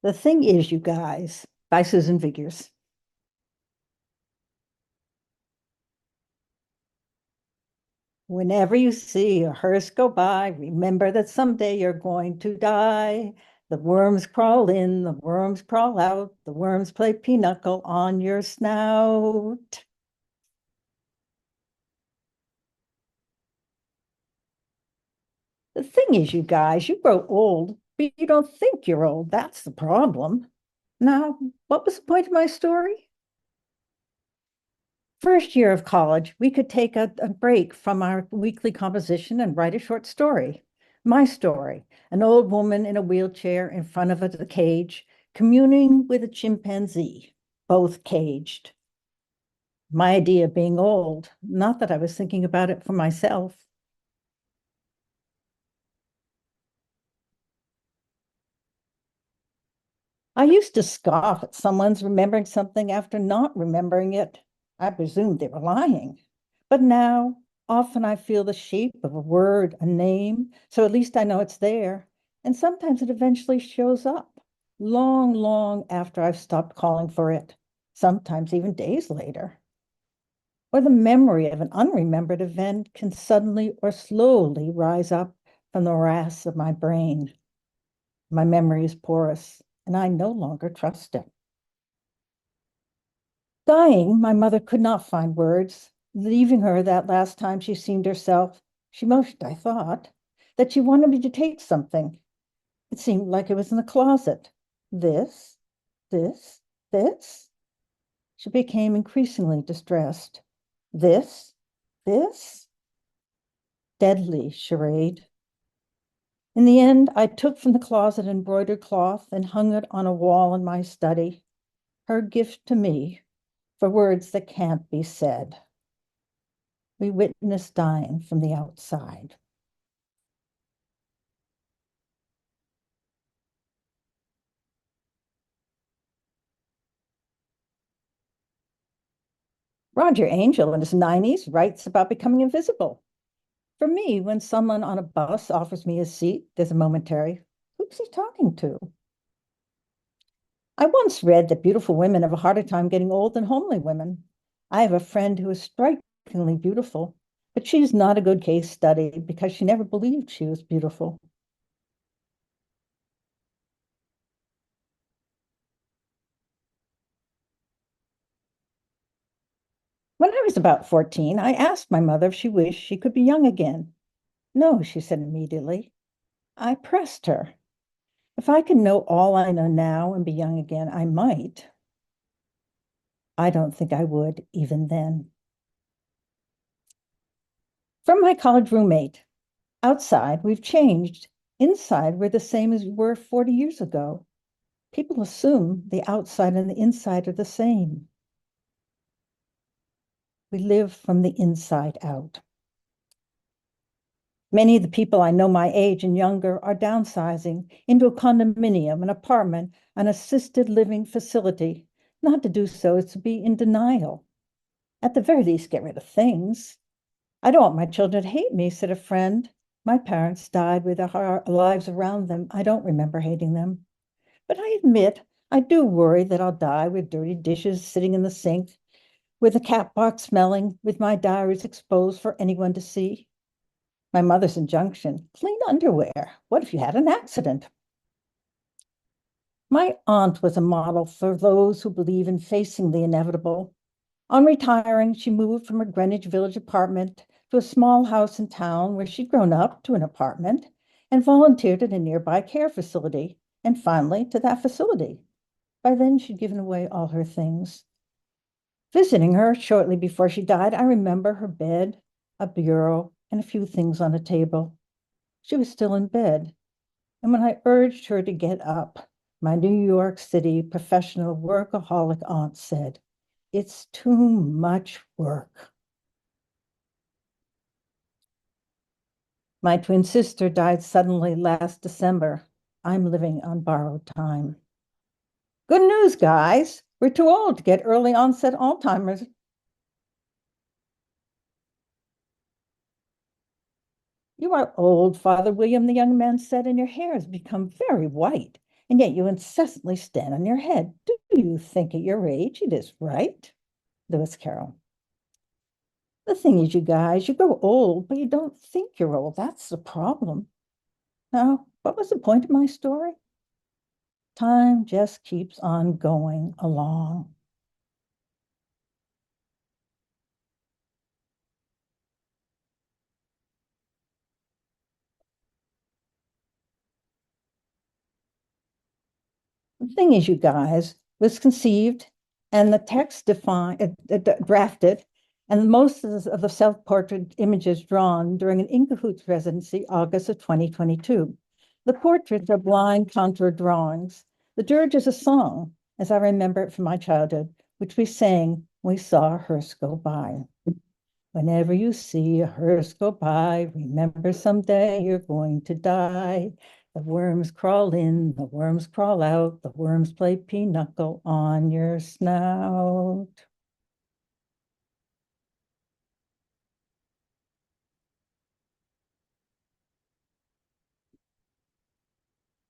The Thing Is, You Guys, by Susan Viguers. Whenever you see a hearse go by, remember that someday you're going to die. The worms crawl in, the worms crawl out, the worms play pinochle on your snout. The thing is, you guys, you grow old, but you don't think you're old. That's the problem. Now, what was the point of my story? First year of college, we could take a break from our weekly composition and write a short story. My story, an old woman in a wheelchair in front of a cage, communing with a chimpanzee, both caged. My idea of being old, not that I was thinking about it for myself. I used to scoff at someone's remembering something after not remembering it. I presumed they were lying. But now, often I feel the shape of a word, a name, so at least I know it's there. And sometimes it eventually shows up, long, long after I've stopped calling for it, sometimes even days later. Or the memory of an unremembered event can suddenly or slowly rise up from the morass of my brain. My memory is porous, and I no longer trust it. Dying, my mother could not find words. Leaving her that last time she seemed herself, she motioned, I thought, that she wanted me to take something. It seemed like it was in the closet. This, this, this. She became increasingly distressed. This, deadly charade. In the end, I took from the closet embroidered cloth and hung it on a wall in my study. Her gift to me for words that can't be said. We witness dying from the outside. Roger Angell in his 90s writes about becoming invisible. For me, when someone on a bus offers me a seat, there's a momentary, who's he talking to? I once read that beautiful women have a harder time getting old than homely women. I have a friend who is strikingly beautiful, but she's not a good case study because she never believed she was beautiful. When I was about 14, I asked my mother if she wished she could be young again. No, she said immediately. I pressed her. If I could know all I know now and be young again, I might. I don't think I would even then. From my college roommate, outside, we've changed. Inside, we're the same as we were 40 years ago. People assume the outside and the inside are the same. We live from the inside out. Many of the people I know my age and younger are downsizing into a condominium, an apartment, an assisted living facility. Not to do so is to be in denial. At the very least, get rid of things. I don't want my children to hate me, said a friend. My parents died with their lives around them. I don't remember hating them. But I admit, I do worry that I'll die with dirty dishes sitting in the sink, with the cat box smelling, with my diaries exposed for anyone to see. My mother's injunction, clean underwear. What if you had an accident? My aunt was a model for those who believe in facing the inevitable. On retiring, she moved from her Greenwich Village apartment to a small house in town where she'd grown up to an apartment and volunteered at a nearby care facility, and finally to that facility. By then, she'd given away all her things. Visiting her shortly before she died, I remember her bed, a bureau, and a few things on a table. She was still in bed, and when I urged her to get up, my New York City professional workaholic aunt said, "It's too much work." My twin sister died suddenly last December. I'm living on borrowed time. Good news, guys. We're too old to get early onset Alzheimer's. You are old, Father William, the young man said, and your hair has become very white, and yet you incessantly stand on your head. Do you think at your age it is right? Lewis Carroll. The thing is, you guys, you grow old, but you don't think you're old. That's the problem. Now, what was the point of my story? Time just keeps on going along. The thing is, you guys, was conceived and the text drafted, and most of the self-portrait images drawn during an Incahoot residency, August of 2022. The portraits are blind contour drawings. The dirge is a song, as I remember it from my childhood, which we sang when we saw a hearse go by. Whenever you see a hearse go by, remember someday you're going to die. The worms crawl in, the worms crawl out, the worms play pinochle on your snout.